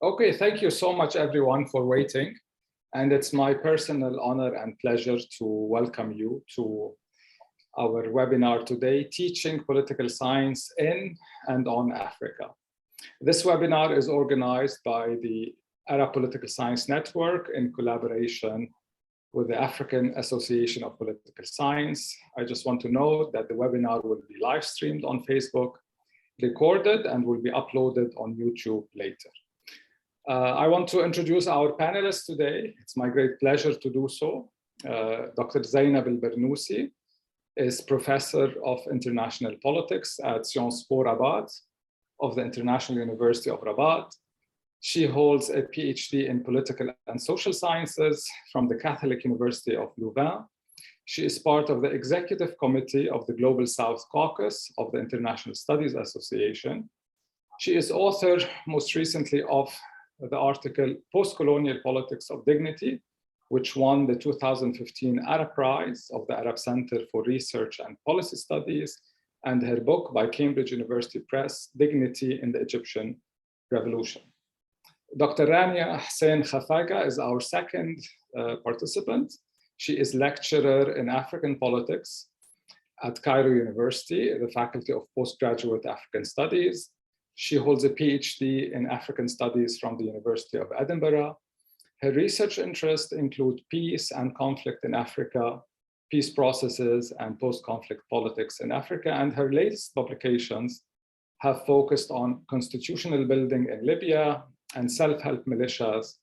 Okay, thank you so much, everyone, for waiting. And it's my personal honor and pleasure to welcome you to our webinar today, Teaching Political Science in and on Africa. This webinar is organized by the Arab Political Science Network in collaboration with the African Association of Political Science. I just want to note that the webinar will be live streamed on Facebook, recorded, and will be uploaded on YouTube later. I want to introduce our panelists today. It's my great pleasure to do so. Dr. Zainab El-Bernousi is Professor of International Politics at Sciences Po Rabat of the International University of Rabat. She holds a PhD in Political and Social Sciences from the Catholic University of Louvain. She is part of the Executive Committee of the Global South Caucus of the International Studies Association. She is author, most recently, of the article Post-Colonial Politics of Dignity, which won the 2015 Arab Prize of the Arab Center for Research and Policy Studies, and her book by Cambridge University Press, Dignity in the Egyptian Revolution. Dr. Rania Hussein Khafaga is our second participant. She is lecturer in African politics at Cairo University, the Faculty of Postgraduate African Studies. She holds a PhD in African Studies from the University of Edinburgh. Her research interests include peace and conflict in Africa, peace processes and post-conflict politics in Africa, and her latest publications have focused on constitutional building in Libya and self-help militias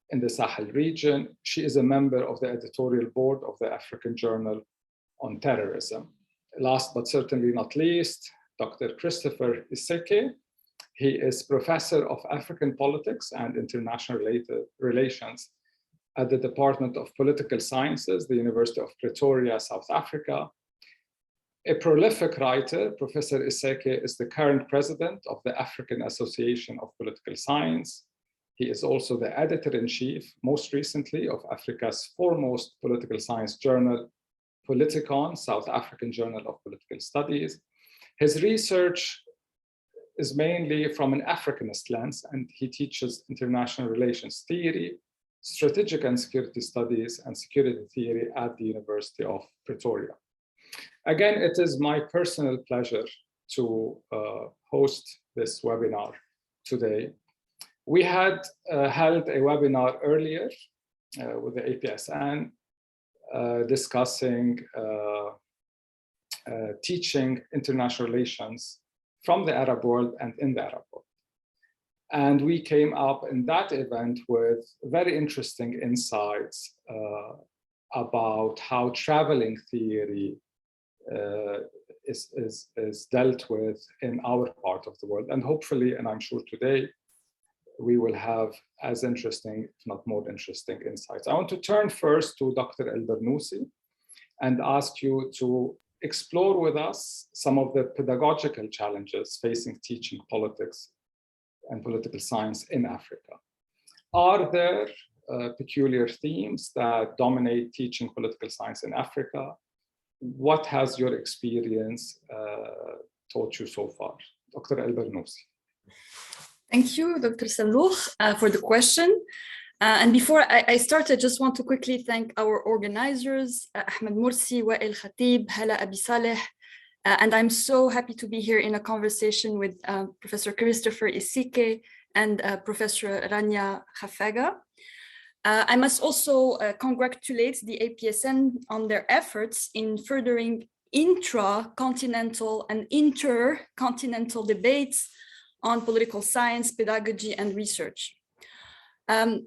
in the Sahel region. She is a member of the editorial board of the African Journal on Terrorism. Last but certainly not least, Dr. Christopher Iseke. He is Professor of African Politics and International Relations at the Department of Political Sciences, the University of Pretoria, South Africa. A prolific writer, Professor Iseke is the current president of the African Association of Political Science. He is also the editor-in-chief, most recently, of Africa's foremost political science journal, Politicon, South African Journal of Political Studies. His research is mainly from an Africanist lens, and he teaches international relations theory, strategic and security studies, and security theory at the University of Pretoria. Again, it is my personal pleasure to host this webinar today. We had held a webinar earlier with the APSN discussing teaching international relations from the Arab world and in the Arab world. And we came up in that event with very interesting insights about how traveling theory is dealt with in our part of the world. And hopefully, and I'm sure today, we will have as interesting, if not more interesting, insights. I want to turn first to Dr. El-Bernousi and ask you to explore with us some of the pedagogical challenges facing teaching politics and political science in Africa. Are there peculiar themes that dominate teaching political science in Africa? What has your experience taught you so far? Dr. El-Bernousi. Thank you, Dr. Sallouh, for the question. And before I start, I just want to quickly thank our organizers, Ahmed Morsi, Wael Khatib, Hala Abi Saleh, and I'm so happy to be here in a conversation with Professor Christopher Iseke and Professor Rania Khafaga. I must also congratulate the APSN on their efforts in furthering intra-continental and intercontinental debates on political science, pedagogy, and research.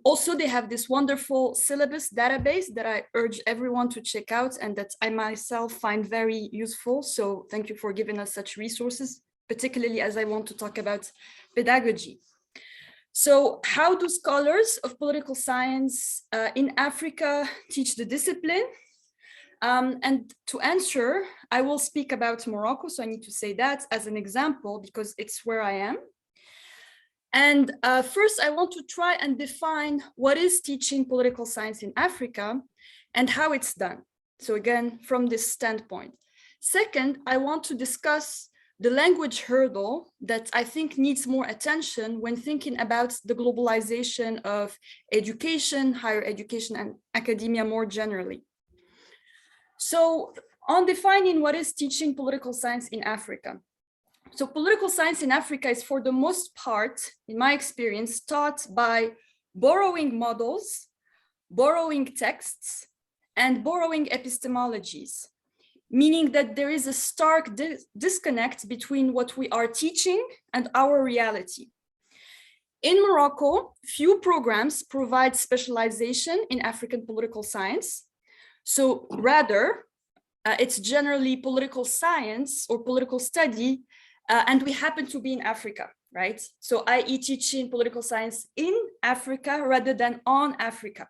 Also, they have this wonderful syllabus database that I urge everyone to check out and that I myself find very useful. So thank you for giving us such resources, particularly as I want to talk about pedagogy. So how do scholars of political science in Africa teach the discipline? And to answer, I will speak about Morocco. So I need to say that as an example, because it's where I am. And first, I want to try and define what is teaching political science in Africa and how it's done. So again, from this standpoint. Second, I want to discuss the language hurdle that I think needs more attention when thinking about the globalization of education, higher education, and academia more generally. So on defining what is teaching political science in Africa. So political science in Africa is for the most part, in my experience, taught by borrowing models, borrowing texts, and borrowing epistemologies, meaning that there is a stark disconnect between what we are teaching and our reality. In Morocco, few programs provide specialization in African political science. So rather, it's generally political science or political study, and we happen to be in Africa, right? So i.e. teaching political science in Africa rather than on Africa.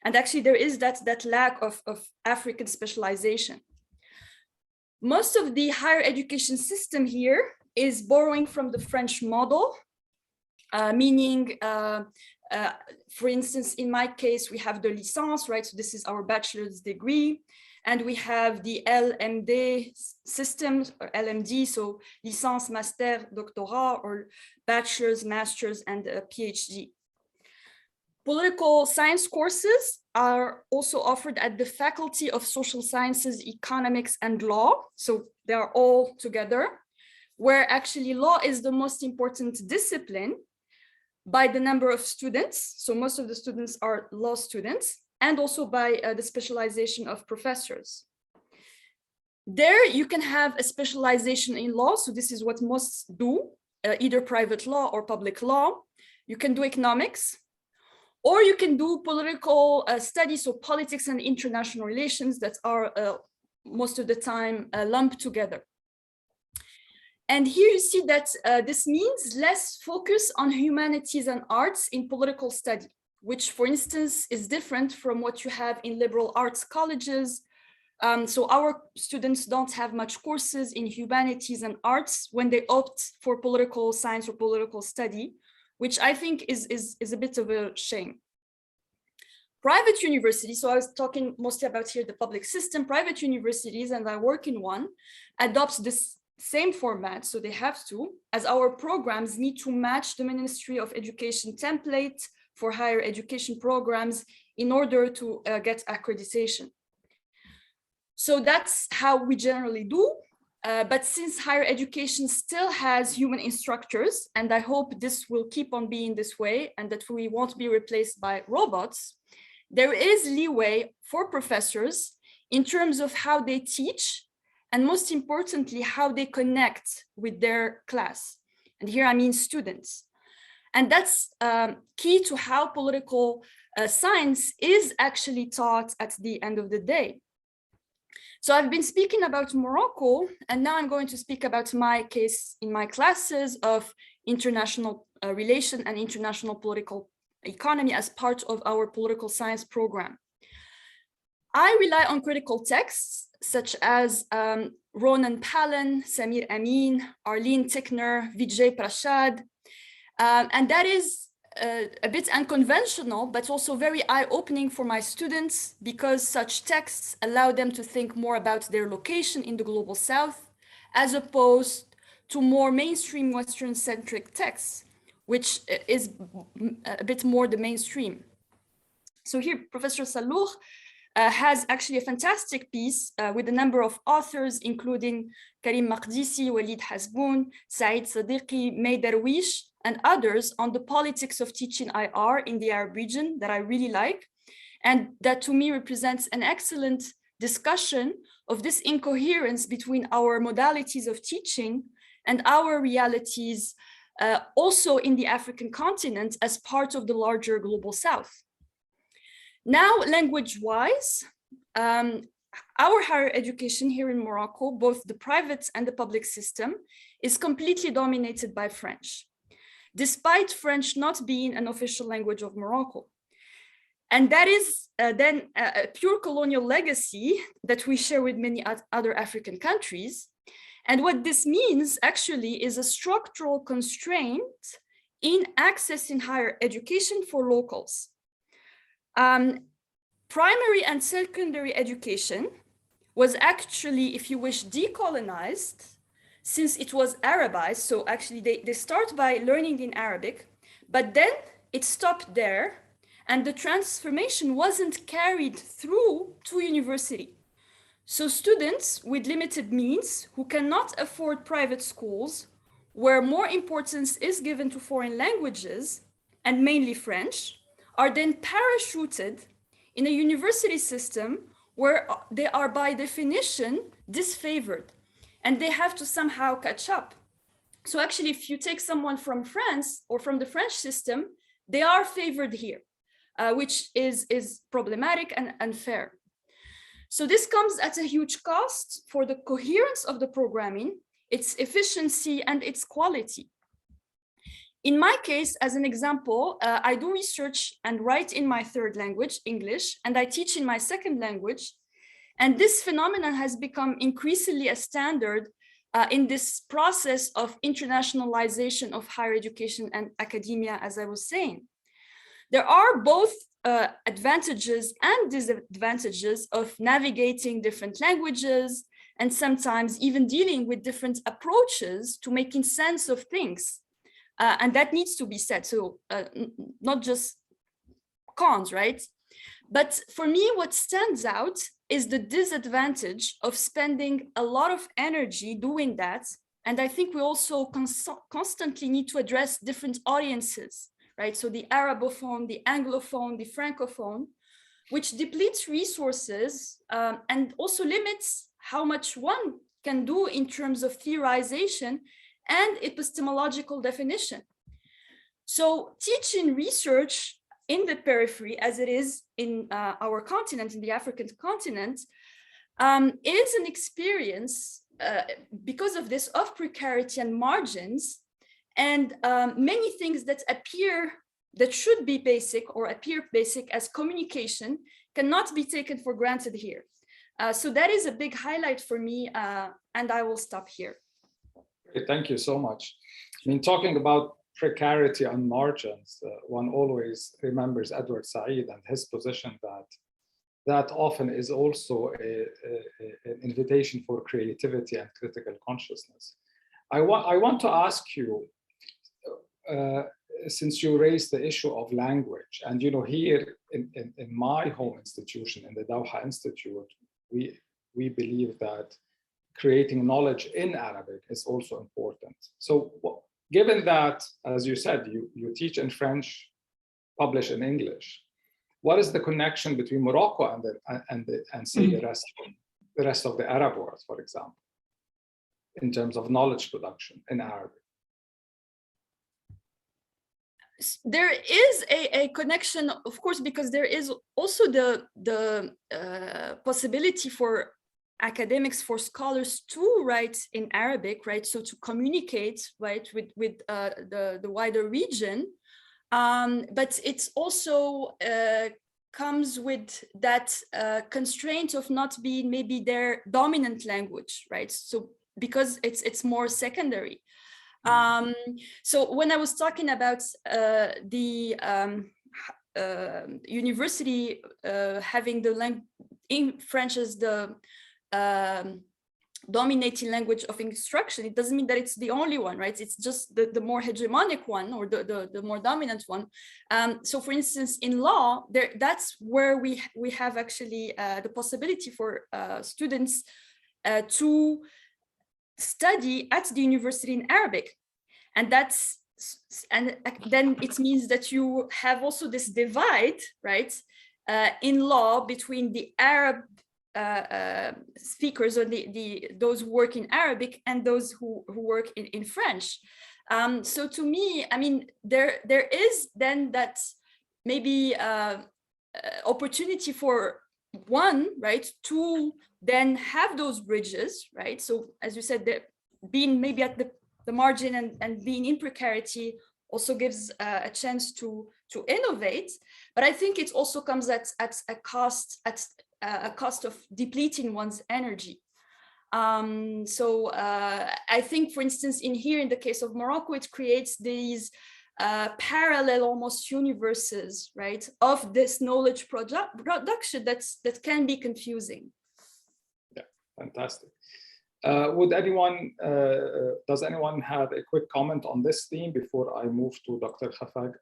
And actually there is that lack of African specialization. Most of the higher education system here is borrowing from the French model, meaning, for instance, in my case, we have the licence, right? So this is our bachelor's degree. And we have the LMD system, or LMD, so licence, master, doctorat, or bachelor's, master's, and a PhD. Political science courses are also offered at the Faculty of Social Sciences, Economics, and Law. So they are all together, where actually law is the most important discipline by the number of students. So most of the students are law students, and also by the specialization of professors. There you can have a specialization in law. So this is what most do, either private law or public law. You can do economics, or you can do political studies, so politics and international relations that are most of the time lumped together. And here you see that this means less focus on humanities and arts in political study, which, for instance, is different from what you have in liberal arts colleges. So our students don't have much courses in humanities and arts when they opt for political science or political study, which I think is a bit of a shame. Private universities, so I was talking mostly about here the public system, private universities, and I work in one, adopt this same format, so they have to, as our programs need to match the Ministry of Education template for higher education programs in order to get accreditation. So that's how we generally do. But since higher education still has human instructors, and I hope this will keep on being this way and that we won't be replaced by robots, there is leeway for professors in terms of how they teach, and most importantly, how they connect with their class. And here I mean students. And that's key to how political science is actually taught at the end of the day. So I've been speaking about Morocco, and now I'm going to speak about my case in my classes of international relation and international political economy as part of our political science program. I rely on critical texts such as Ronan Palin, Samir Amin, Arlene Tickner, Vijay Prashad, and that is a bit unconventional, but also very eye-opening for my students because such texts allow them to think more about their location in the global south, as opposed to more mainstream Western-centric texts, which is a bit more the mainstream. So here, Professor Salloukh has actually a fantastic piece with a number of authors, including Karim Makdisi, Walid Hasboun, Saeed Sadiqi, May Darwish, and others on the politics of teaching IR in the Arab region that I really like, and that to me represents an excellent discussion of this incoherence between our modalities of teaching and our realities also in the African continent as part of the larger global south. Now, language-wise, our higher education here in Morocco, both the private and the public system, is completely dominated by French, despite French not being an official language of Morocco. And that is then a pure colonial legacy that we share with many other African countries. And what this means actually is a structural constraint in accessing higher education for locals. Primary and secondary education was actually, if you wish, decolonized since it was Arabized, so actually they start by learning in Arabic, but then it stopped there, and the transformation wasn't carried through to university. So students with limited means who cannot afford private schools, where more importance is given to foreign languages, and mainly French, are then parachuted in a university system where they are by definition disfavored, and they have to somehow catch up. So actually, if you take someone from France or from the French system, they are favored here, which is problematic and unfair. So this comes at a huge cost for the coherence of the programming, its efficiency, and its quality. In my case, as an example, I do research and write in my third language, English, and I teach in my second language. And this phenomenon has become increasingly a standard in this process of internationalization of higher education and academia, as I was saying. There are both advantages and disadvantages of navigating different languages and sometimes even dealing with different approaches to making sense of things. And that needs to be said. So not just cons, right? But for me, what stands out is the disadvantage of spending a lot of energy doing that. And I think we also constantly need to address different audiences, right? So the Arabophone, the Anglophone, the Francophone, which depletes resources and also limits how much one can do in terms of theorization and epistemological definition. So teaching research in the periphery, as it is in our continent, in the African continent, is an experience because of this of precarity and margins, and many things that should be basic or appear basic as communication cannot be taken for granted here. So that is a big highlight for me, and I will stop here. Thank you so much. I mean, talking about precarity and margins, one always remembers Edward Said and his position that often is also an invitation for creativity and critical consciousness. I want to ask you, since you raised the issue of language, and you know, here in my home institution, in the Doha Institute, we believe that creating knowledge in Arabic is also important. So given that, as you said, you teach in French, publish in English, what is the connection between Morocco and say the rest of the Arab world, for example, in terms of knowledge production in Arabic? There is a connection, of course, because there is also the possibility for academics, for scholars to write in Arabic, right? So to communicate, right, with the wider region. But it also comes with that constraint of not being maybe their dominant language, right? So because it's more secondary. So when I was talking about the university having the language in French as the dominating language of instruction, it doesn't mean that it's the only one, right? It's just the more hegemonic one, or the more dominant one. So for instance, in law, that's where we have actually the possibility for students to study at the university in Arabic. And then it means that you have also this divide, right, in law between the Arab speakers, or those who work in Arabic, and those who work in French. So to me, I mean, there is then that maybe opportunity for one, right, to then have those bridges, right? So as you said, being maybe at the margin and being in precarity also gives a chance to innovate. But I think it also comes at a cost of depleting one's energy. So I think, for instance, in the case of Morocco, it creates these parallel almost universes, right, of this knowledge production that can be confusing. Yeah, fantastic. Does anyone have a quick comment on this theme before I move to Dr. Khafaga?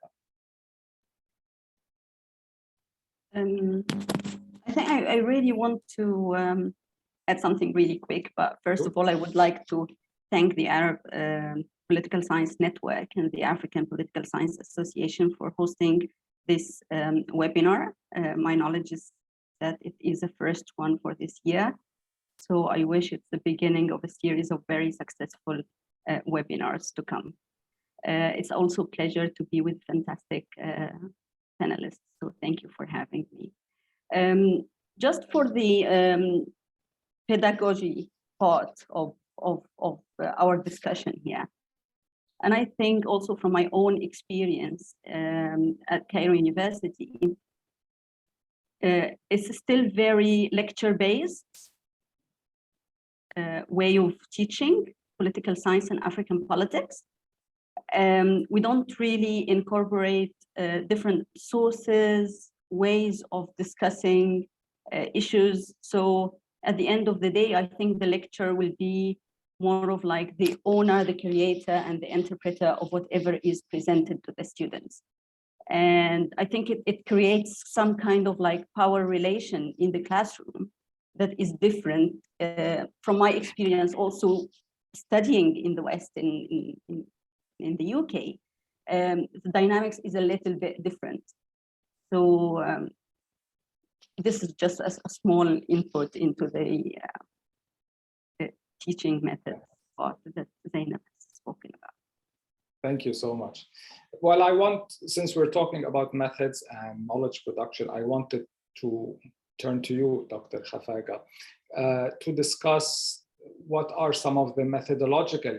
I think I really want to add something really quick, but first of all, I would like to thank the Arab Political Science Network and the African Political Science Association for hosting this webinar. My knowledge is that it is the first one for this year. So I wish it's the beginning of a series of very successful webinars to come. It's also a pleasure to be with fantastic panelists. So thank you for having me. Just for the pedagogy part of our discussion here. And I think also from my own experience at Cairo University, it's still very lecture-based way of teaching political science and African politics. We don't really incorporate different sources, ways of discussing issues. So at the end of the day, I think the lecture will be more of like the owner, the creator, and the interpreter of whatever is presented to the students. And I think it creates some kind of like power relation in the classroom that is different from my experience also studying in the West, in the UK. The dynamics is a little bit different. So this is just a small input into the teaching methods part that Zainab has spoken about. Thank you so much. Well, since we're talking about methods and knowledge production, I wanted to turn to you, Dr. Khafaga, to discuss what are some of the methodological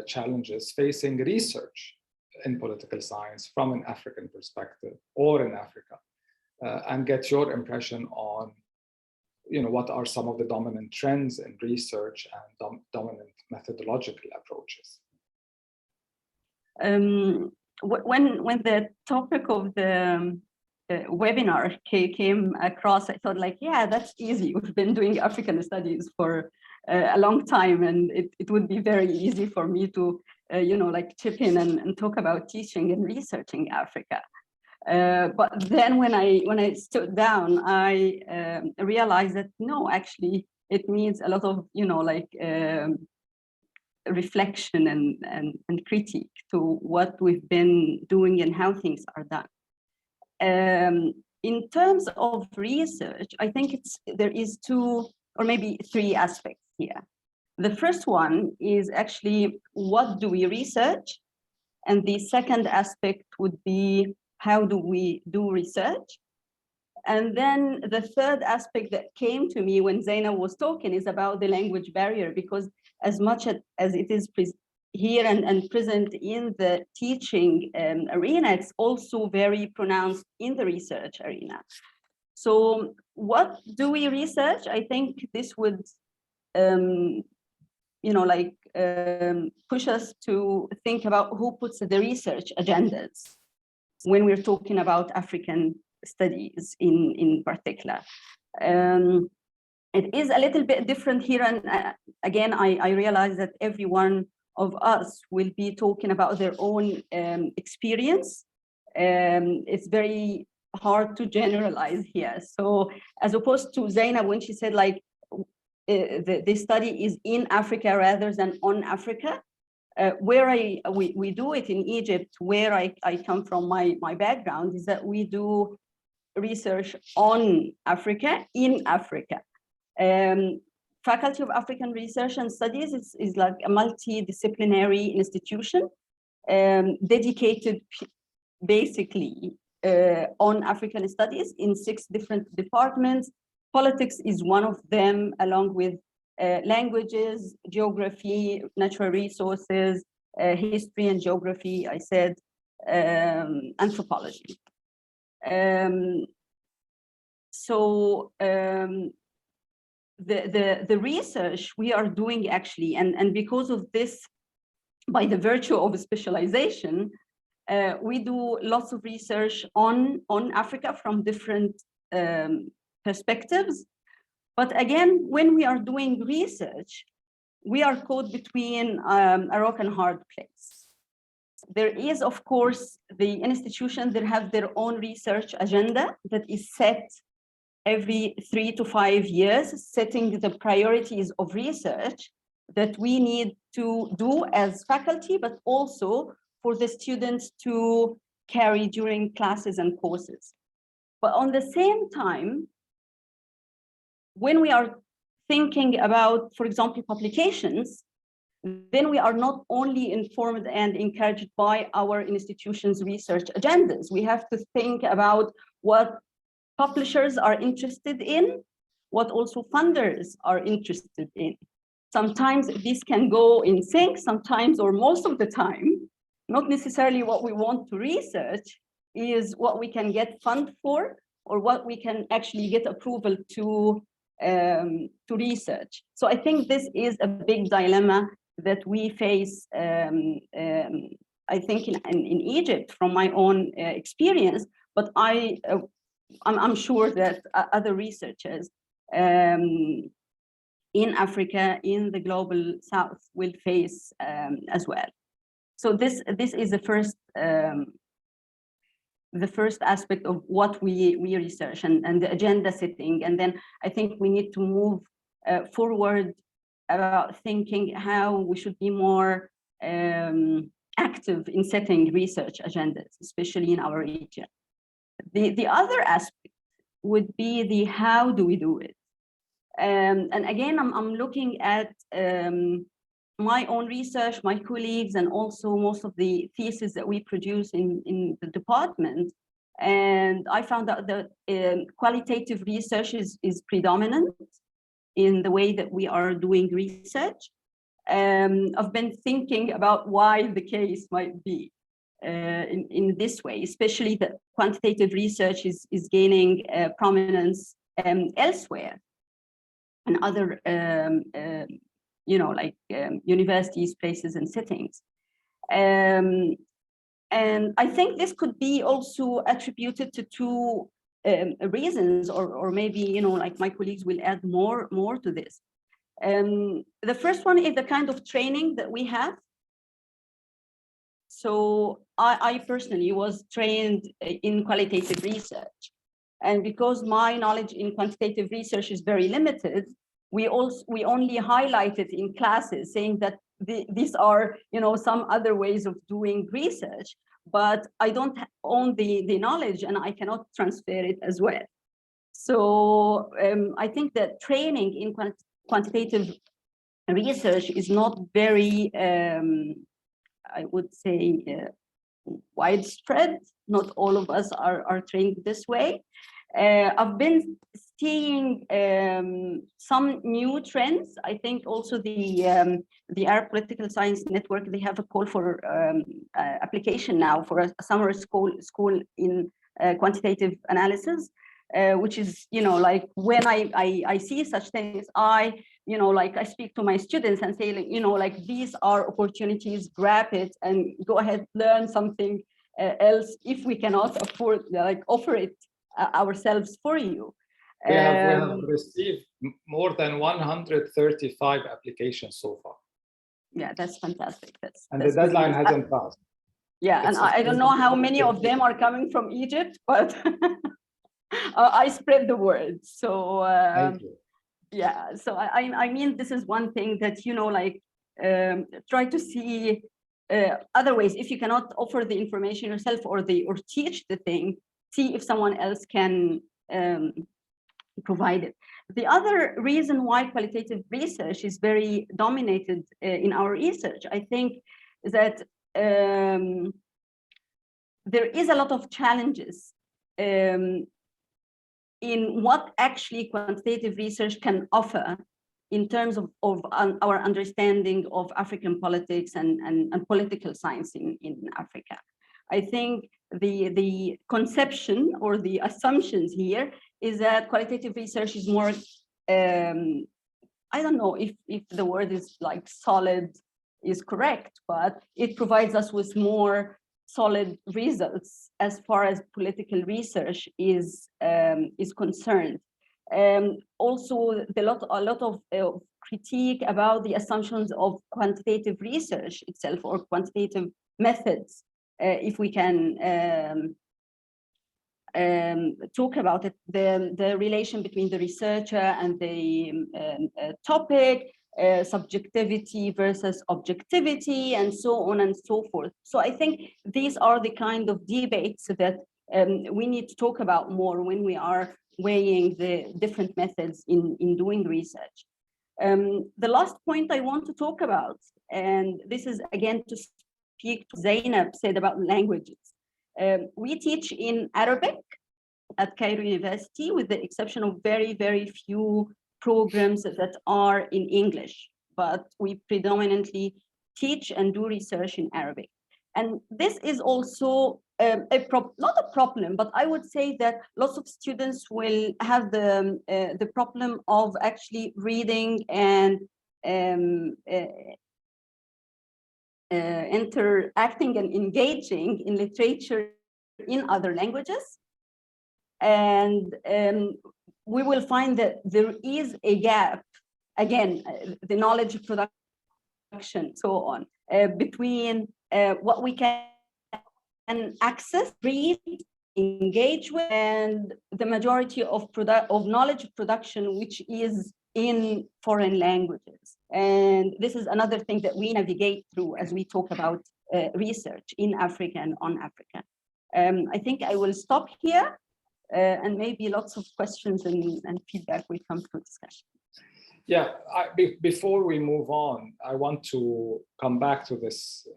challenges facing research in political science from an African perspective or in Africa, and get your impression on, what are some of the dominant trends in research and dominant methodological approaches. When the topic of the webinar came across, I thought like, yeah, that's easy. We've been doing African studies for a long time, and it would be very easy for me to, like chip in and talk about teaching and researching Africa. But then when I stood down, I realized that no, actually, it needs a lot of, reflection and critique to what we've been doing and how things are done. In terms of research, I think there is two or maybe three aspects here. The first one is actually, what do we research? And the second aspect would be, how do we do research? And then the third aspect that came to me when Zainab was talking is about the language barrier, because as much as it is here and present in the teaching arena, it's also very pronounced in the research arena. So what do we research? I think this would, push us to think about who puts the research agendas when we're talking about African studies in particular. It is a little bit different here, and again, I realize that every one of us will be talking about their own experience. It's very hard to generalize here. So as opposed to Zainab, when she said like, the study is in Africa rather than on Africa, where we do it in Egypt, where I come from, my background is that we do research on Africa, in Africa. Faculty of African Research and Studies is like a multidisciplinary institution dedicated basically on African studies in 6 different departments. Politics is one of them, along with languages, geography, natural resources, history and geography, I said, anthropology. The research we are doing actually, and because of this, by the virtue of specialization, we do lots of research on Africa from different perspectives. But again, when we are doing research, we are caught between a rock and hard place. There is, of course, the institutions that have their own research agenda that is set every 3 to 5 years, setting the priorities of research that we need to do as faculty, but also for the students to carry during classes and courses. But on the same time, when we are thinking about, for example, publications, then we are not only informed and encouraged by our institution's research agendas. We have to think about what publishers are interested in, what also funders are interested in. Sometimes this can go in sync, sometimes or most of the time, not necessarily what we want to research is what we can get fund for or what we can actually get approval to research. So I think this is a big dilemma that we face, I think in Egypt from my own experience, but I'm sure that other researchers in Africa, in the global South will face as well. So this is the first aspect of what we research and the agenda setting. And then I think we need to move forward about thinking how we should be more active in setting research agendas, especially in our region. The other aspect would be the how do we do it? And again, I'm looking at my own research, my colleagues, and also most of the theses that we produce in the department. And I found out that qualitative research is predominant in the way that we are doing research. I've been thinking about why the case might be in this way, especially that quantitative research is gaining prominence elsewhere and other universities, places, and settings. And I think this could be also attributed to two reasons, or maybe, like my colleagues will add more to this. The first one is the kind of training that we have. So I personally was trained in qualitative research. And because my knowledge in quantitative research is very limited, we only highlight it in classes, saying that these are, some other ways of doing research, but I don't own the knowledge and I cannot transfer it as well. So I think that training in quantitative research is not very, I would say, widespread. Not all of us are trained this way. I've been seeing some new trends. I think also the Arab Political Science Network, they have a call for application now for a summer school in quantitative analysis, which is, like when I see such things, I speak to my students and say, these are opportunities, grab it and go ahead, learn something else if we cannot afford, offer it ourselves for you. We have received more than 135 applications so far. Yeah, that's fantastic. That's the deadline hasn't passed. Yeah, and I don't know how many of them are coming from Egypt, but I spread the word. So Thank you. Yeah, so I mean, this is one thing that, try to see other ways. If you cannot offer the information yourself or teach the thing, see if someone else can provide it. The other reason why qualitative research is very dominated in our research, I think, is that there is a lot of challenges in what actually quantitative research can offer in terms of our understanding of African politics and political science in Africa. I think the conception or the assumptions here is that qualitative research is more, I don't know if the word is like solid is correct, but it provides us with more solid results as far as political research is concerned. Also, a lot of critique about the assumptions of quantitative research itself, or quantitative methods, if we can talk about it, the relation between the researcher and the topic, subjectivity versus objectivity, and so on and so forth. So I think these are the kind of debates that we need to talk about more when we are weighing the different methods in doing research. The last point I want to talk about, and this is again to speak to Zainab said about languages. We teach in Arabic at Cairo University, with the exception of very, very few programs that are in English, but we predominantly teach and do research in Arabic. And this is also not a problem, but I would say that lots of students will have the problem of actually reading and interacting and engaging in literature in other languages. And we will find that there is a gap, again, the knowledge production, so on, between what we can access, read, engage with, and the majority of knowledge production, which is in foreign languages. And this is another thing that we navigate through as we talk about research in Africa and on Africa. I think I will stop here, and maybe lots of questions and feedback will come through discussion. Yeah, before we move on, I want to come back to this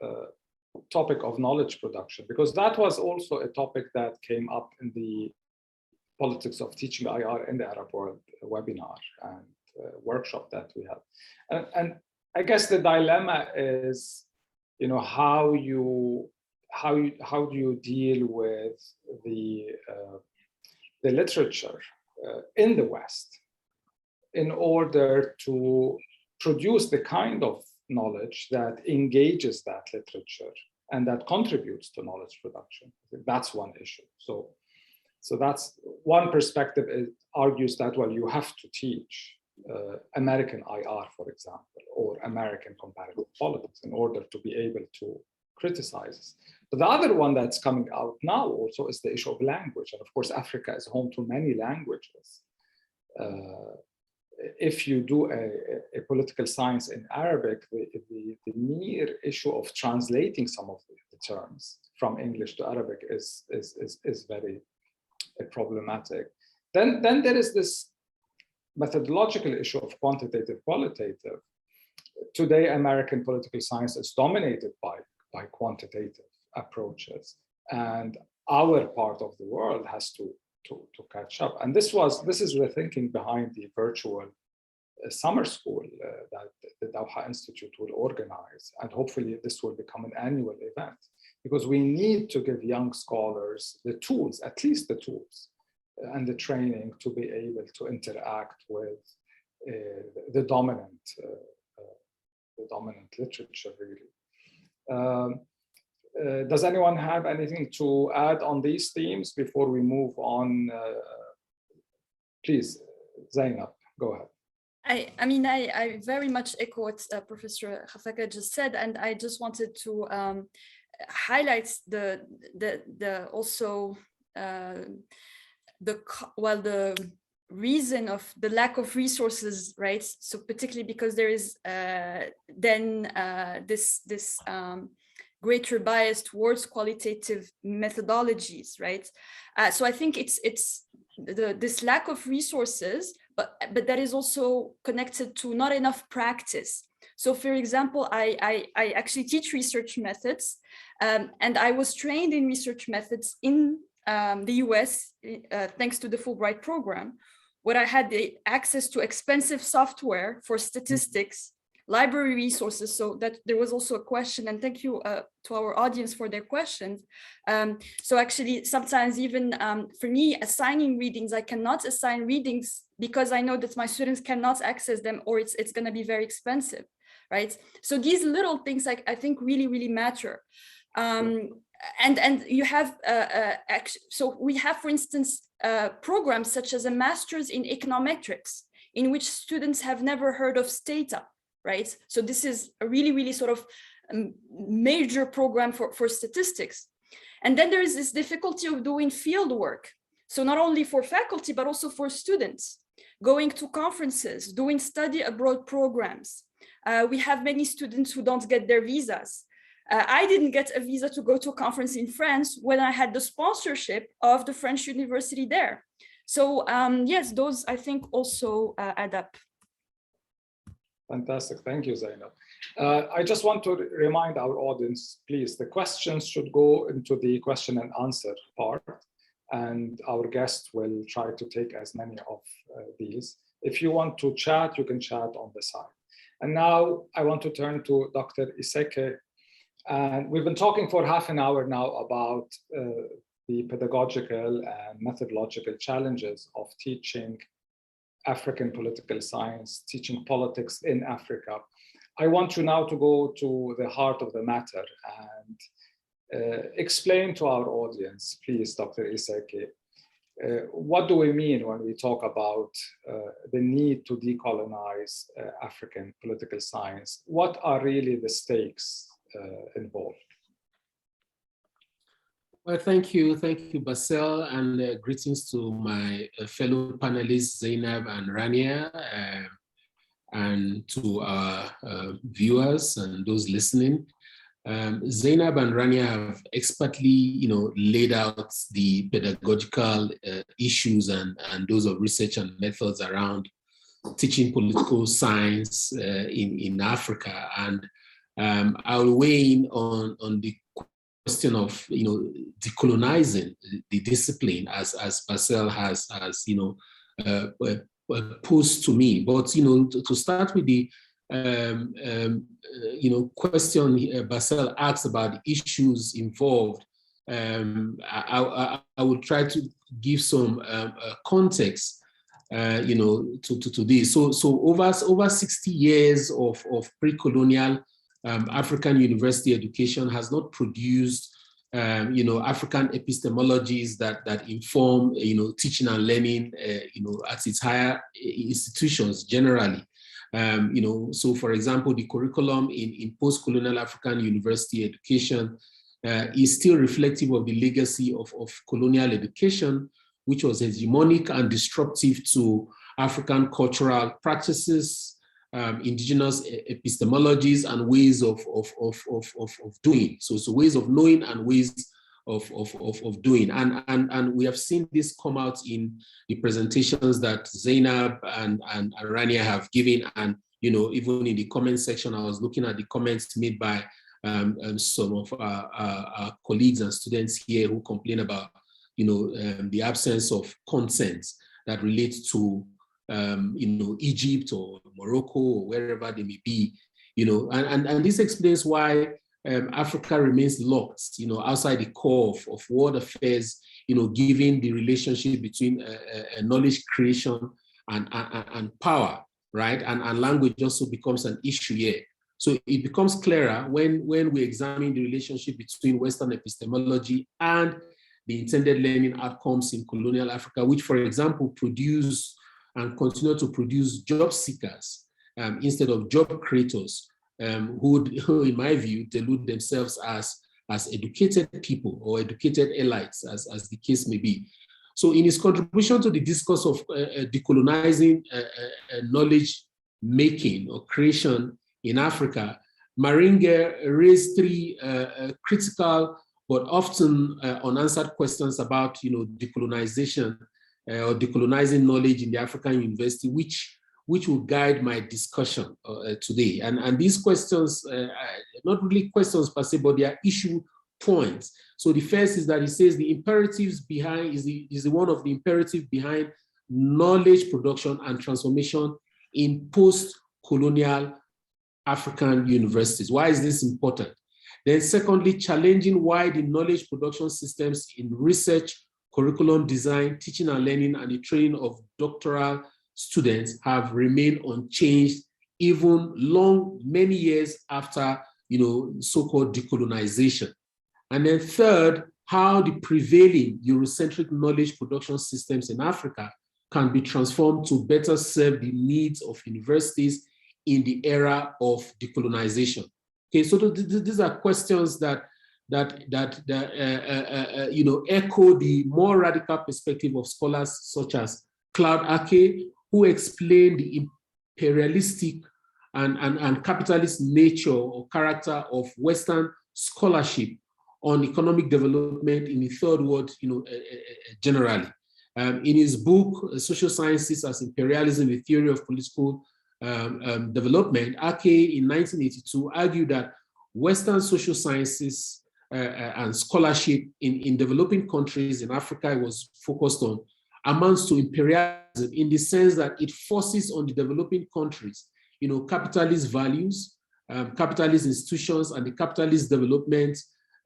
topic of knowledge production, because that was also a topic that came up in the Politics of Teaching IR in the Arab World webinar and workshop that we had. And I guess the dilemma is, you know, how do you deal with the literature in the West in order to produce the kind of knowledge that engages that literature and that contributes to knowledge production. That's one issue. So that's one perspective. It argues that, well, you have to teach American IR, for example, or American comparative politics in order to be able to criticize. But the other one that's coming out now also is the issue of language. And of course, Africa is home to many languages. If you do a political science in Arabic, the mere issue of translating some of the terms from English to Arabic is very problematic. Then there is this methodological issue of quantitative qualitative. Today, American political science is dominated by quantitative approaches, and our part of the world has to catch up. And this is the thinking behind the virtual summer school that the Doha Institute will organize. And hopefully this will become an annual event, because we need to give young scholars the tools, at least the tools, and the training to be able to interact with the dominant literature, really. Does anyone have anything to add on these themes before we move on? Please, Zainab, go ahead. I mean, I very much echo what Professor Khafaka just said, and I just wanted to highlight the reason of the lack of resources, right? So particularly because there is this greater bias towards qualitative methodologies, right? So I think it's this lack of resources, but that is also connected to not enough practice. So for example, I actually teach research methods, and I was trained in research methods in the US, thanks to the Fulbright program, where I had the access to expensive software for statistics, library resources. So that there was also a question, and thank you to our audience for their questions. So actually, sometimes even for me, assigning readings, I cannot assign readings because I know that my students cannot access them, or it's going to be very expensive, right? So these little things, I think really, really matter. And you have, so we have, for instance, programs such as a master's in econometrics in which students have never heard of Stata, right? So this is a really, really sort of major program for statistics. And then there is this difficulty of doing field work. So not only for faculty, but also for students, going to conferences, doing study abroad programs. We have many students who don't get their visas. I didn't get a visa to go to a conference in France when I had the sponsorship of the French university there. So yes, those I think also add up. Fantastic, thank you, Zainab. I just want to remind our audience, please, the questions should go into the question and answer part, and our guest will try to take as many of these. If you want to chat, you can chat on the side. And now I want to turn to Dr. Iseke. And we've been talking for half an hour now about the pedagogical and methodological challenges of teaching African political science, teaching politics in Africa. I want you now to go to the heart of the matter and explain to our audience, please, Dr. Iseke, what do we mean when we talk about the need to decolonize African political science? What are really the stakes involved? Well, thank you, Basel, and greetings to my fellow panelists, Zainab and Rania, and to our viewers and those listening. Zainab and Rania have expertly, laid out the pedagogical issues and those of research and methods around teaching political science in Africa, and I'll weigh in on the question of decolonizing the discipline as Basel has posed to me. But to start with the question Basel asked about the issues involved, I will try to give some context to this. So over 60 years of pre-colonial African university education has not produced, African epistemologies that inform, teaching and learning, at its higher institutions generally. So for example, the curriculum in post-colonial African university education is still reflective of the legacy of colonial education, which was hegemonic and disruptive to African cultural practices, indigenous epistemologies, and ways of doing. So ways of knowing and ways of doing. And we have seen this come out in the presentations that Zainab and Rania have given. And, even in the comment section, I was looking at the comments made by some of our colleagues and students here who complain about, the absence of consent that relates to Egypt or Morocco or wherever they may be, and this explains why Africa remains locked, outside the core of world affairs, given the relationship between knowledge creation and power, right? And language also becomes an issue here. So it becomes clearer when we examine the relationship between Western epistemology and the intended learning outcomes in colonial Africa, which, for example, produce and continue to produce job seekers instead of job creators, who, in my view, delude themselves as educated people or educated elites, as the case may be. So in his contribution to the discourse of decolonizing knowledge making or creation in Africa, Maringe raised three critical but often unanswered questions about decolonization or decolonizing knowledge in the African university, which will guide my discussion today. And these questions, not really questions per se, but they are issue points. So the first is that he says the imperatives behind is the one of the imperative behind knowledge production and transformation in post-colonial African universities. Why is this important? Then secondly, challenging why the knowledge production systems in research, curriculum design, teaching and learning, and the training of doctoral students have remained unchanged even many years after, so-called decolonization. And then third, how the prevailing Eurocentric knowledge production systems in Africa can be transformed to better serve the needs of universities in the era of decolonization? Okay, so these are questions that echo the more radical perspective of scholars such as Claude Ake, who explain the imperialistic and capitalist nature or character of Western scholarship on economic development in the third world, generally. In his book, Social Sciences as Imperialism, a Theory of Political Development, Ake in 1982 argued that Western social sciences and scholarship in developing countries in Africa it was focused on amounts to imperialism in the sense that it forces on the developing countries, capitalist values, capitalist institutions, and the capitalist development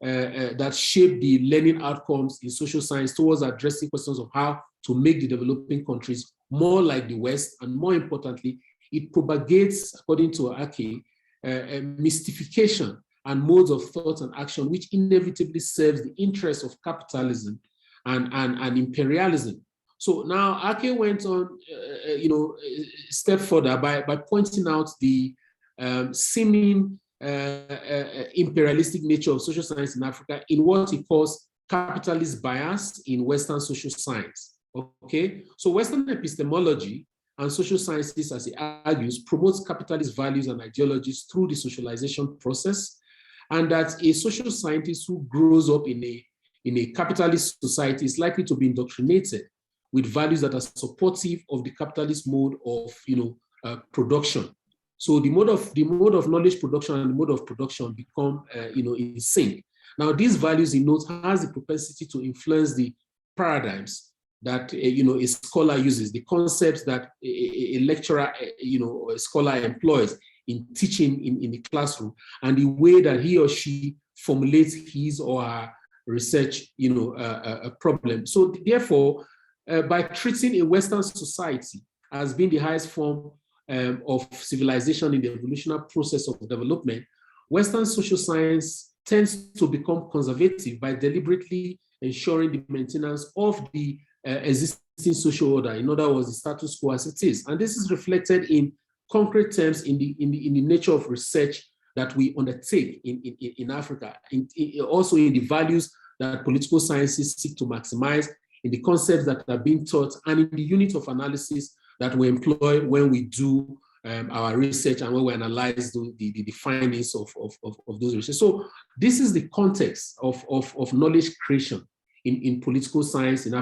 that shape the learning outcomes in social science towards addressing questions of how to make the developing countries more like the West, and more importantly, it propagates, according to Ake, a mystification and modes of thought and action which inevitably serves the interests of capitalism and imperialism. So now Ake went on, a step further by pointing out the seeming imperialistic nature of social science in Africa in what he calls capitalist bias in Western social science. Okay, so Western epistemology and social sciences, as he argues, promotes capitalist values and ideologies through the socialization process, and that a social scientist who grows up in a capitalist society is likely to be indoctrinated with values that are supportive of the capitalist mode of production. So the mode of knowledge production and the mode of production become in sync. Now these values, he notes, has the propensity to influence the paradigms that a scholar uses, the concepts that a lecturer, a scholar employs in teaching in the classroom, and the way that he or she formulates his or her research, a problem. So therefore, by treating a Western society as being the highest form of civilization in the evolutionary process of development, Western social science tends to become conservative by deliberately ensuring the maintenance of the existing social order, in other words, the status quo as it is. And this is reflected in concrete terms in the nature of research that we undertake in Africa, also in the values that political sciences seek to maximize, in the concepts that are being taught, and in the unit of analysis that we employ when we do our research and when we analyze the findings of those research. So this is the context of knowledge creation in political science in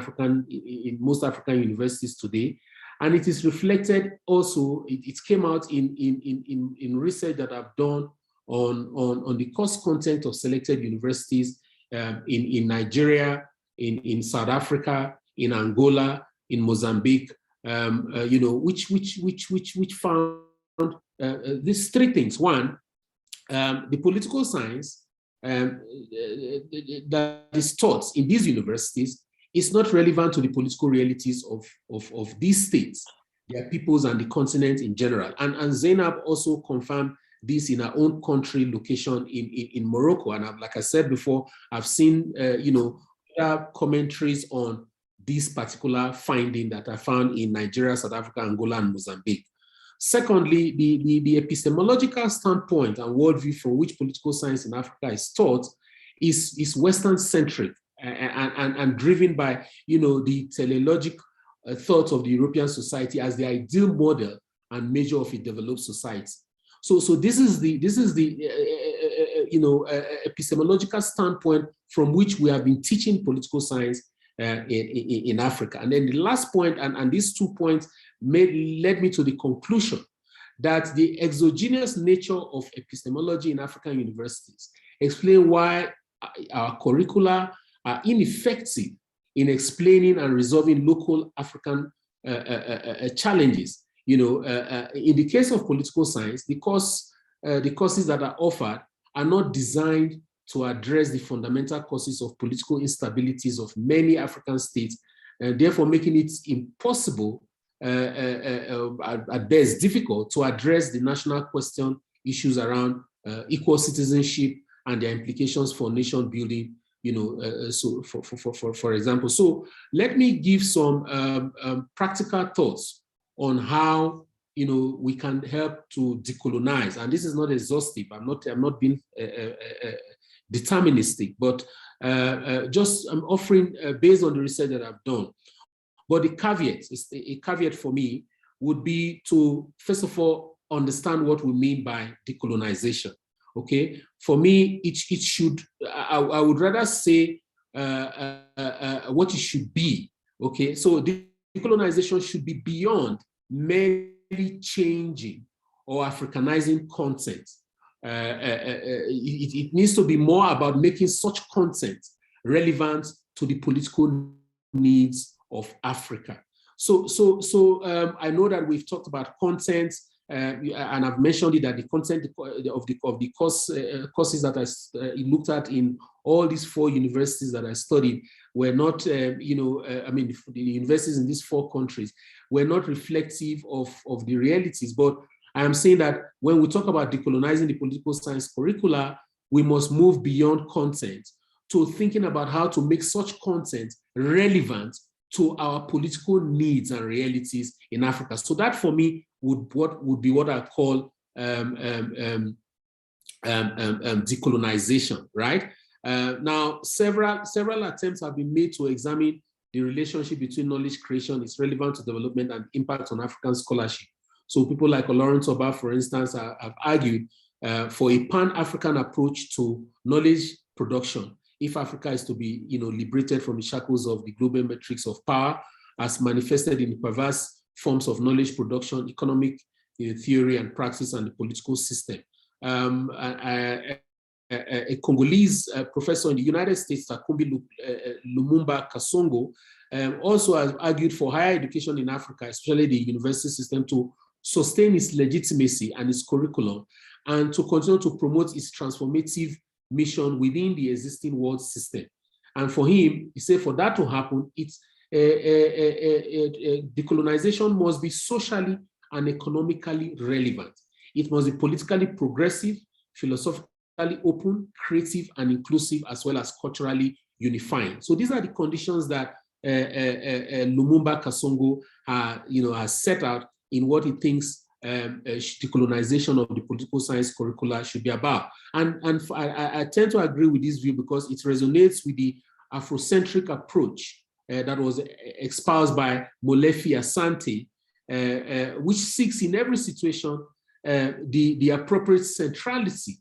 most African universities today. And it is reflected also, it came out in research that I've done on the course content of selected universities in Nigeria, in South Africa, in Angola, in Mozambique, which found these three things. One, the political science that is taught in these universities is not relevant to the political realities of these states, their peoples, and the continent in general. And Zainab also confirmed this in her own country location in Morocco. And like I said before, I've seen commentaries on this particular finding that I found in Nigeria, South Africa, Angola, and Mozambique. Secondly, the epistemological standpoint and worldview from which political science in Africa is taught is Western-centric and driven by the teleologic thought of the European society as the ideal model and measure of a developed society. So this is the epistemological standpoint from which we have been teaching political science in Africa. And then the last point, and these 2 points led me to the conclusion that the exogenous nature of epistemology in African universities explain why our curricula are ineffective in explaining and resolving local African challenges. In the case of political science, the courses that are offered are not designed to address the fundamental causes of political instabilities of many African states, and therefore making it impossible, at best difficult, to address the national question issues around equal citizenship and their implications for nation building, so for example. So let me give some practical thoughts on how we can help to decolonize. And this is not exhaustive. I'm not being deterministic, but just I'm offering based on the research that I've done. But the caveat, a caveat for me would be to, first of all, understand what we mean by decolonization. Okay, for me, it should, I would rather say what it should be. Okay, so decolonization should be beyond merely changing or Africanizing content. It needs to be more about making such content relevant to the political needs of Africa. So I know that we've talked about content, and I've mentioned it, that the content of the courses that I looked at in all these 4 universities that I studied were not, I mean, the universities in these 4 countries were not reflective of the realities. But I am saying that when we talk about decolonizing the political science curricula, we must move beyond content to thinking about how to make such content relevant to our political needs and realities in Africa. So that for me would be what I call decolonization, right? Now, several attempts have been made to examine the relationship between knowledge creation, its relevance to development, and impact on African scholarship. So people like Lawrence Oba, for instance, have argued for a pan-African approach to knowledge production if Africa is to be, liberated from the shackles of the global metrics of power as manifested in the perverse forms of knowledge production, economic theory and practice, and the political system. A Congolese professor in the United States, Takumbi Lumumba Kasongo, also has argued for higher education in Africa, especially the university system, to sustain its legitimacy and its curriculum, and to continue to promote its transformative mission within the existing world system. And for him, he said for that to happen, it's decolonization must be socially and economically relevant. It must be politically progressive, philosophically open, creative, and inclusive, as well as culturally unifying. So these are the conditions that Lumumba Kasongo has set out in what he thinks decolonization of the political science curricula should be about. And I tend to agree with this view because it resonates with the Afrocentric approach that was espoused by Molefi Asante, which seeks in every situation the appropriate centrality,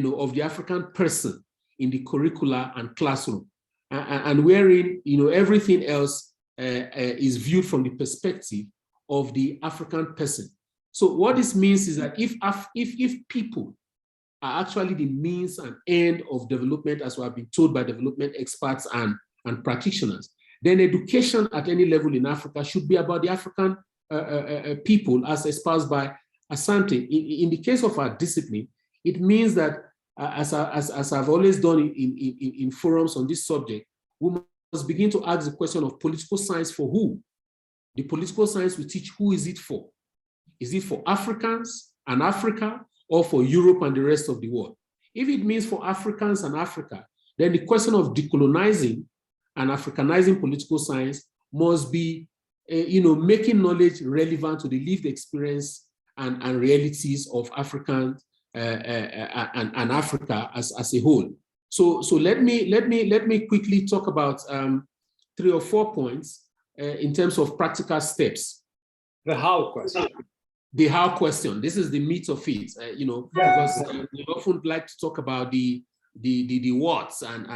of the African person in the curricula and classroom, and wherein everything else is viewed from the perspective of the African person. So what this means is that if people are actually the means and end of development, as we have been told by development experts and practitioners, then education at any level in Africa should be about the African people, as espoused by Asante. In the case of our discipline, it means that, as I've always done in forums on this subject, we must begin to ask the question of political science for who? The political science we teach, who is it for? Is it for Africans and Africa, or for Europe and the rest of the world? If it means for Africans and Africa, then the question of decolonizing and Africanizing political science must be, making knowledge relevant to the lived experience and realities of Africans and Africa as a whole. So let me quickly talk about 3 or 4 points in terms of practical steps. The how question. The how question. This is the meat of it, because we often like to talk about the what's and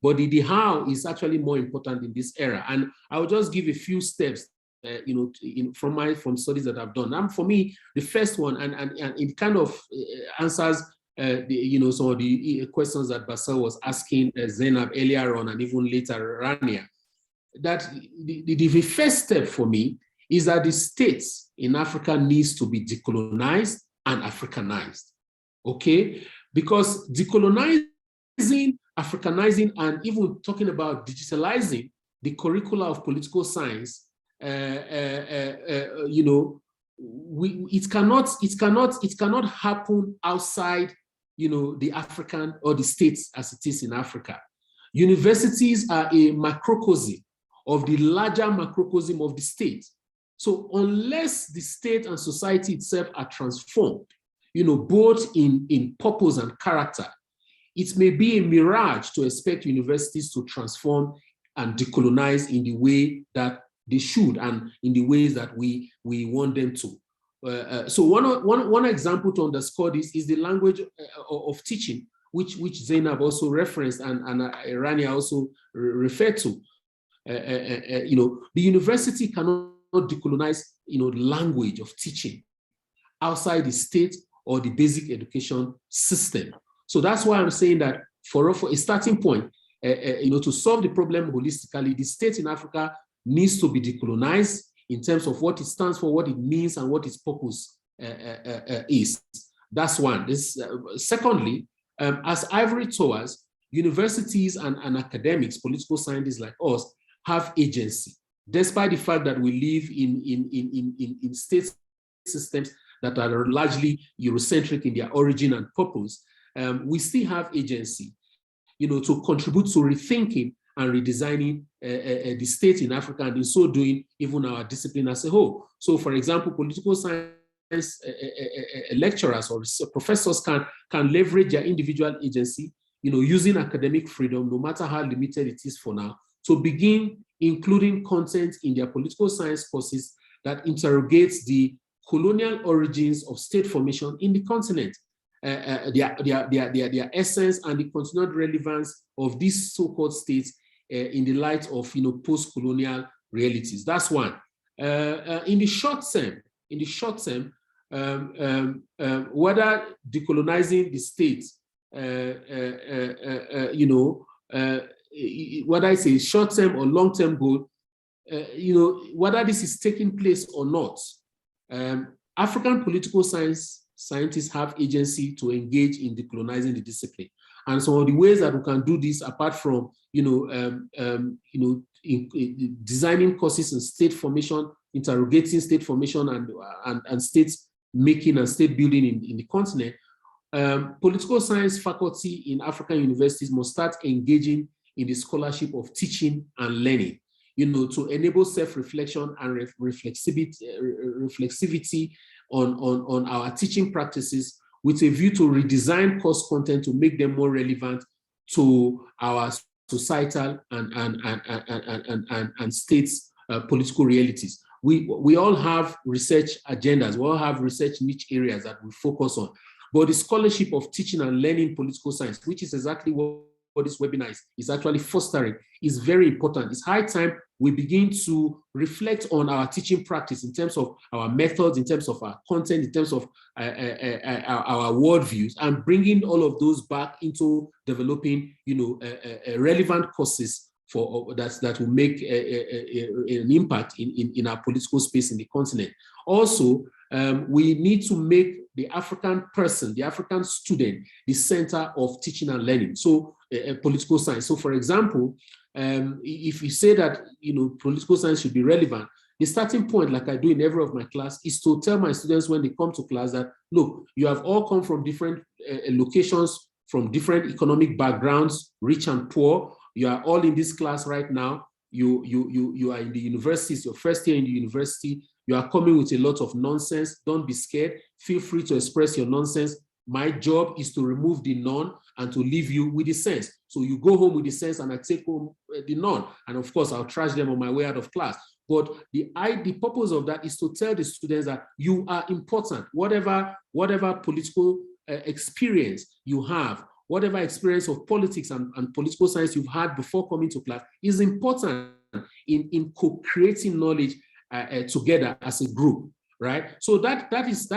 but the how is actually more important in this era. And I will just give a few steps, from studies that I've done. And for me, the first one, and it kind of answers some of the questions that Basel was asking Zainab earlier on, and even later Rania, that the first step for me is that the states in Africa needs to be decolonized and Africanized, okay? Because decolonizing, Africanizing, and even talking about digitalizing the curricula of political science, it cannot happen outside, the African or the states as it is in Africa. Universities are a macrocosm of the larger macrocosm of the state. So unless the state and society itself are transformed, both in purpose and character, it may be a mirage to expect universities to transform and decolonize in the way that they should and in the ways that we want them to. So one example to underscore this is the language of teaching, which Zainab also referenced and Rania also referred to. The university cannot decolonize, the language of teaching outside the state or the basic education system. So that's why I'm saying that for a starting point, to solve the problem holistically, the state in Africa needs to be decolonized in terms of what it stands for, what it means, and what its purpose is. That's one. Secondly, as ivory towers, universities and academics, political scientists like us, have agency, despite the fact that we live in state systems that are largely Eurocentric in their origin and purpose. We still have agency, to contribute to rethinking and redesigning the state in Africa, and in so doing, even our discipline as a whole. So, for example, political science lecturers or professors can leverage their individual agency, using academic freedom, no matter how limited it is for now, to begin including content in their political science courses that interrogates the colonial origins of state formation in the continent, their essence and the continued relevance of these so-called states in the light of post-colonial realities. That's one. In the short term, whether decolonizing the state, whether it's a short-term or long-term goal, whether this is taking place or not, African political scientists have agency to engage in decolonizing the discipline. And some of the ways that we can do this, apart from designing courses in state formation, interrogating state formation and state making and state building in the continent, political science faculty in African universities must start engaging in the scholarship of teaching and learning, to enable self-reflection and reflexivity on our teaching practices, with a view to redesign course content to make them more relevant to our societal and states political realities. We all have research agendas, we all have research niche areas that we focus on, but the scholarship of teaching and learning political science, which is exactly what this webinar is actually fostering, is very important. It's high time we begin to reflect on our teaching practice in terms of our methods, in terms of our content, in terms of our worldviews, and bringing all of those back into developing, relevant courses for that will make an impact in our political space in the continent. Also, we need to make the African person, the African student, the center of teaching and learning. So, political science. So, for example, if you say that political science should be relevant, the starting point, like I do in every of my class, is to tell my students when they come to class that, look, you have all come from different locations, from different economic backgrounds, rich and poor. You are all in this class right now. You are in the university, it's your first year in the university. You are coming with a lot of nonsense. Don't be scared. Feel free to express your nonsense. My job is to remove the none and to leave you with the sense. So you go home with the sense and I take home the none. And of course, I'll trash them on my way out of class. But the purpose of that is to tell the students that you are important. Whatever political experience you have, whatever experience of politics and political science you've had before coming to class is important in co-creating knowledge together as a group, right? So that is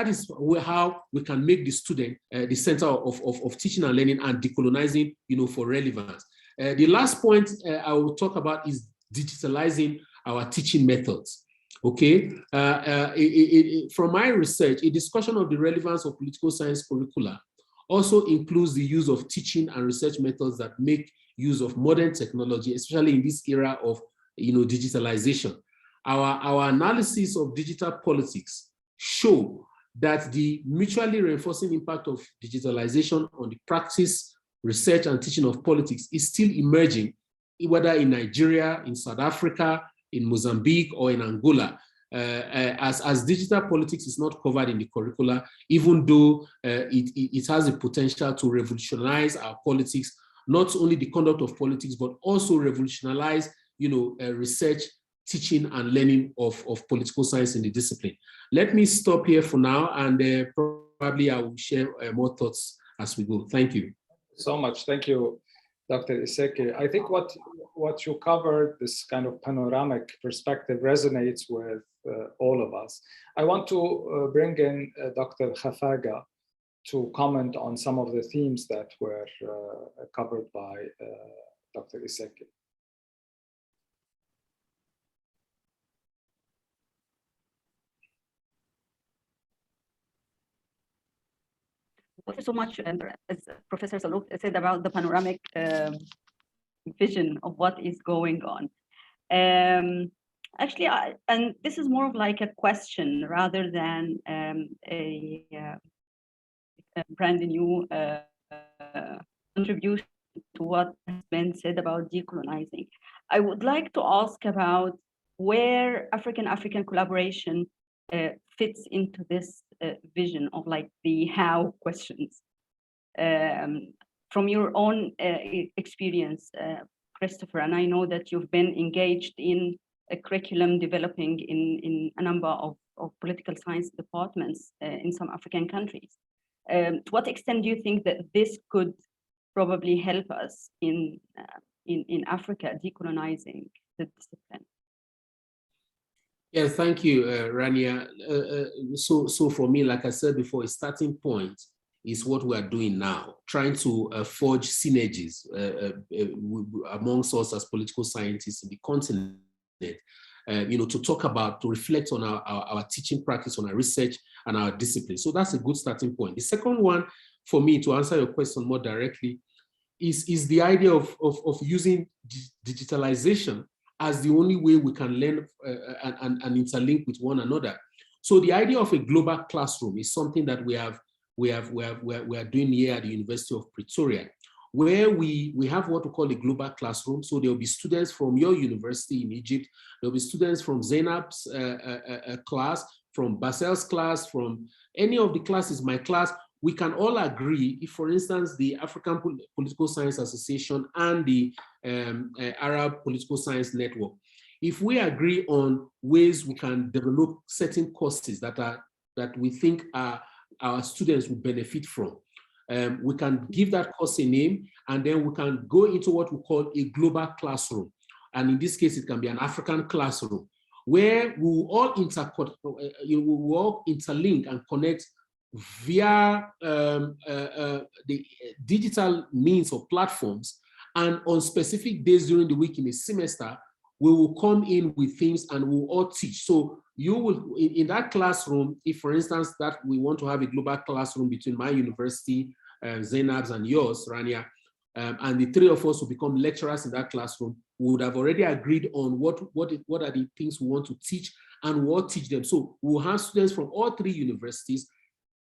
how we can make the student the center of teaching and learning and decolonizing, for relevance. The last point I will talk about is digitalizing our teaching methods. Okay, from my research, a discussion of the relevance of political science curricula also includes the use of teaching and research methods that make use of modern technology, especially in this era of digitalization. Our analysis of digital politics show that the mutually reinforcing impact of digitalization on the practice research and teaching of politics is still emerging, whether in Nigeria, in South Africa, in Mozambique, or in Angola. As digital politics is not covered in the curricula, even though it has the potential to revolutionize our politics, not only the conduct of politics, but also revolutionize, research, teaching, and learning of political science in the discipline. Let me stop here for now, and probably I will share more thoughts as we go. Thank you. So much. Thank you, Dr. Iseke. I think what you covered, this kind of panoramic perspective, resonates with all of us. I want to bring in Dr. Khafaga to comment on some of the themes that were covered by Dr. Iseke. Thank you so much, as Professor Saluk said, about the panoramic vision of what is going on. Actually, and this is more of like a question rather than a brand new contribution to what has been said about decolonizing. I would like to ask about where African collaboration fits into this vision of like the how questions. From your own experience, Christopher, and I know that you've been engaged in a curriculum developing in a number of political science departments in some African countries. To what extent do you think that this could probably help us in Africa decolonizing the discipline? Yeah, thank you, Rania. So for me, like I said before, a starting point is what we are doing now, trying to forge synergies amongst us as political scientists in the continent, to talk about, to reflect on our teaching practice, on our research and our discipline. So that's a good starting point. The second one, for me, to answer your question more directly, is the idea of using digitalization as the only way we can learn and interlink with one another. So the idea of a global classroom is something that we are doing here at the University of Pretoria, where we have what we call a global classroom. So there will be students from your university in Egypt, there will be students from Zainab's class, from Basel's class, from any of the classes, my class. We can all agree, if for instance, the African Political Science Association and the Arab Political Science Network, if we agree on ways we can develop certain courses that we think our students will benefit from, we can give that course a name, and then we can go into what we call a global classroom. And in this case, it can be an African classroom, where we will all interlink and connect via the digital means or platforms, and on specific days during the week in a semester, we will come in with themes and we'll all teach. So you will, in that classroom, if for instance that we want to have a global classroom between my university, Zainab's and yours, Rania, and the three of us will become lecturers in that classroom, we would have already agreed on what are the things we want to teach, and we'll teach them. So we'll have students from all three universities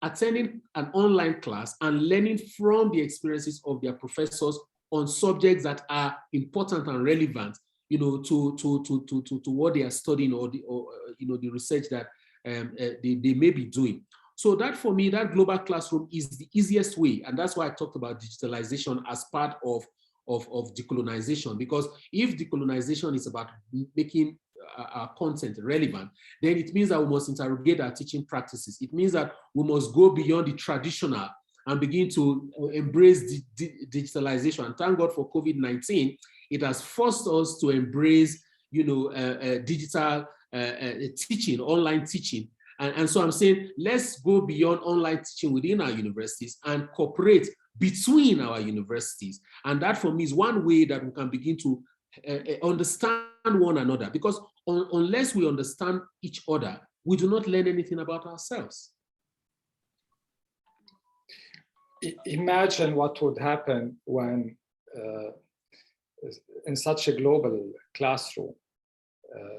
attending an online class and learning from the experiences of their professors on subjects that are important and relevant, to what they are studying, or the research that they may be doing. So that, for me, that global classroom is the easiest way, and that's why I talked about digitalization as part of decolonization. Because if decolonization is about making our content relevant, then it means that we must interrogate our teaching practices. It means that we must go beyond the traditional and begin to embrace digitalization. And thank God for COVID-19, it has forced us to embrace, digital teaching, online teaching. And so I'm saying, let's go beyond online teaching within our universities and cooperate between our universities. And that, for me, is one way that we can begin to understand one another, because unless we understand each other, we do not learn anything about ourselves. Imagine what would happen when in such a global classroom,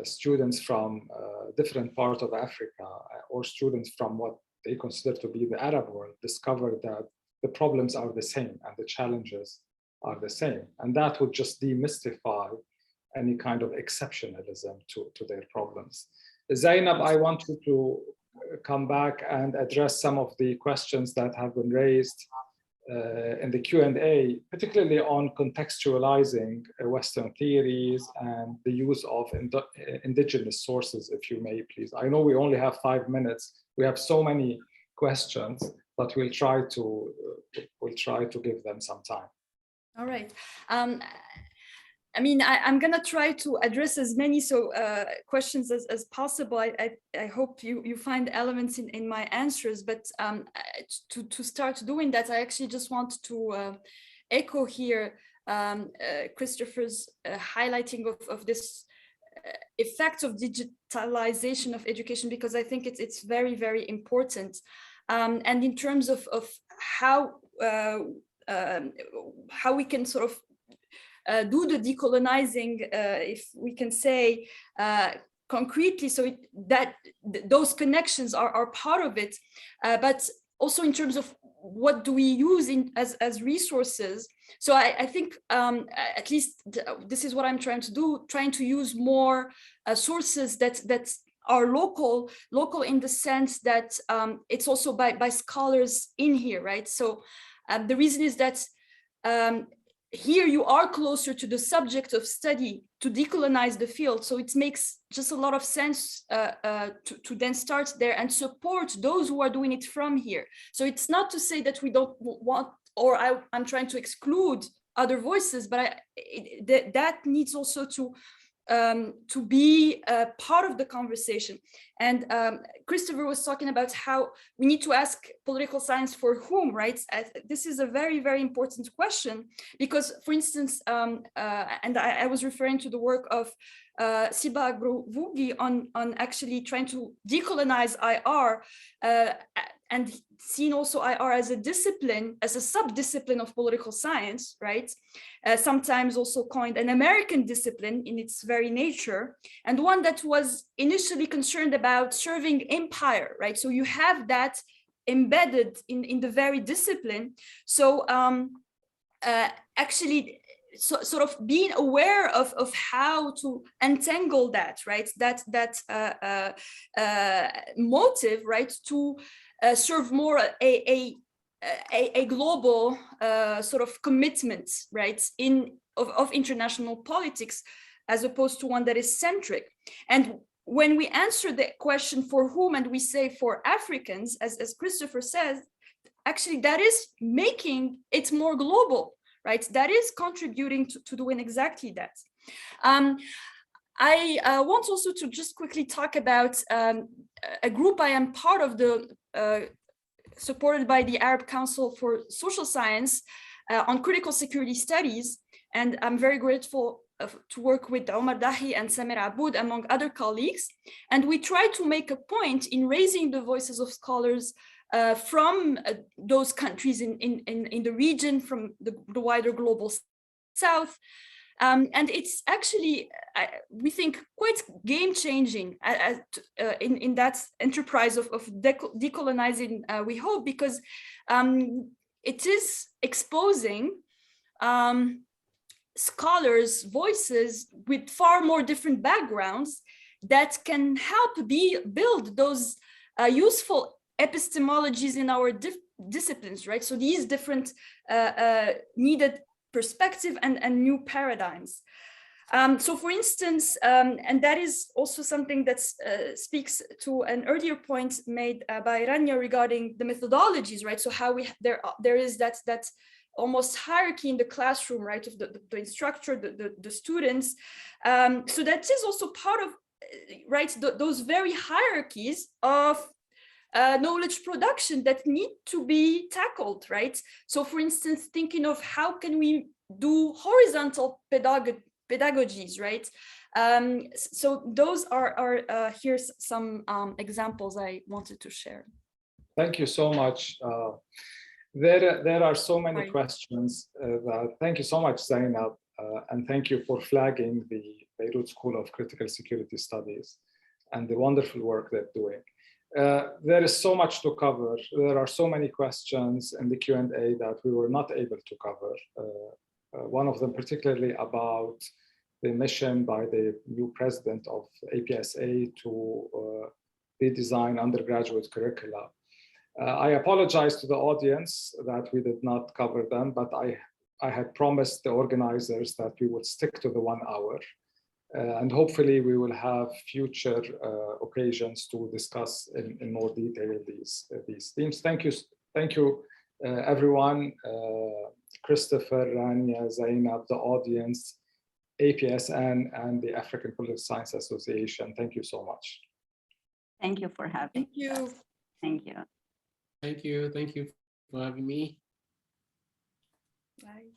students from different parts of Africa, or students from what they consider to be the Arab world, discover that the problems are the same and the challenges are the same. And that would just demystify any kind of exceptionalism to their problems. Zainab, I want you to come back and address some of the questions that have been raised in the Q&A, particularly on contextualizing Western theories and the use of indigenous sources, if you may, please. I know we only have 5 minutes. We have so many questions, but we'll try to give them some time. All right. I mean, I'm going to try to address as many questions as possible. I hope you find elements in my answers, but to start doing that, I actually just want to echo here Christopher's highlighting of this effect of digitalization of education, because I think it's very, very important. And in terms of how we can sort of do the decolonizing, if we can say concretely, so that those connections are part of it, but also in terms of what do we use as resources. So I think at least this is what I'm trying to do, trying to use more sources that are local in the sense that it's also by scholars in here, right? So the reason is that here you are closer to the subject of study to decolonize the field. So it makes just a lot of sense to then start there and support those who are doing it from here. So it's not to say that we don't want, or I'm trying to exclude other voices, but that needs also to be part of the conversation. And Christopher was talking about how we need to ask political science for whom, right? This is a very, very important question, because, for instance, and I was referring to the work of Siba Agrovugi on actually trying to decolonize IR and seen also IR as a discipline, as a sub-discipline of political science, right? Sometimes also coined an American discipline in its very nature, and one that was initially concerned about serving empire, right? So you have that embedded in the very discipline. So actually, sort of being aware of how to untangle that, right? That motive, right, to serve more a global sort of commitment, right, of international politics, as opposed to one that is centric. And when we answer the question for whom, and we say for Africans, as Christopher says, actually that is making it more global, right? That is contributing to doing exactly that. I want also to just quickly talk about a group I am part of, supported by the Arab Council for Social Science on critical security studies. And I'm very grateful to work with Omar Dahi and Samir Aboud, among other colleagues. And we try to make a point in raising the voices of scholars from those countries in the region, from the wider global south. And it's actually, we think, quite game-changing in that enterprise of decolonizing, we hope, because it is exposing scholars' voices with far more different backgrounds that can help build those useful epistemologies in our disciplines, right? So these different needed perspective and new paradigms. So for instance, and that is also something that speaks to an earlier point made by Rania regarding the methodologies, right? So how there is that almost hierarchy in the classroom, right, of the instructor, the students. So that is also part of, right, those very hierarchies of knowledge production that need to be tackled, right? So for instance, thinking of how can we do horizontal pedagogies, right? So those are here's some examples I wanted to share. Thank you so much. There are so many questions. Thank you so much, Zainab, and thank you for flagging the Beirut School of Critical Security Studies and the wonderful work they're doing. There is so much to cover. There are so many questions in the Q&A that we were not able to cover. One of them particularly about the mission by the new president of APSA to redesign undergraduate curricula. I apologize to the audience that we did not cover them, but I had promised the organizers that we would stick to the 1 hour. And hopefully we will have future occasions to discuss in more detail these themes. Thank you everyone, Christopher, Rania, Zainab, the audience, APSN, and the African Political Science Association. Thank you so much. Thank you for having Thank you. us. Thank you. Thank you for having me. Bye.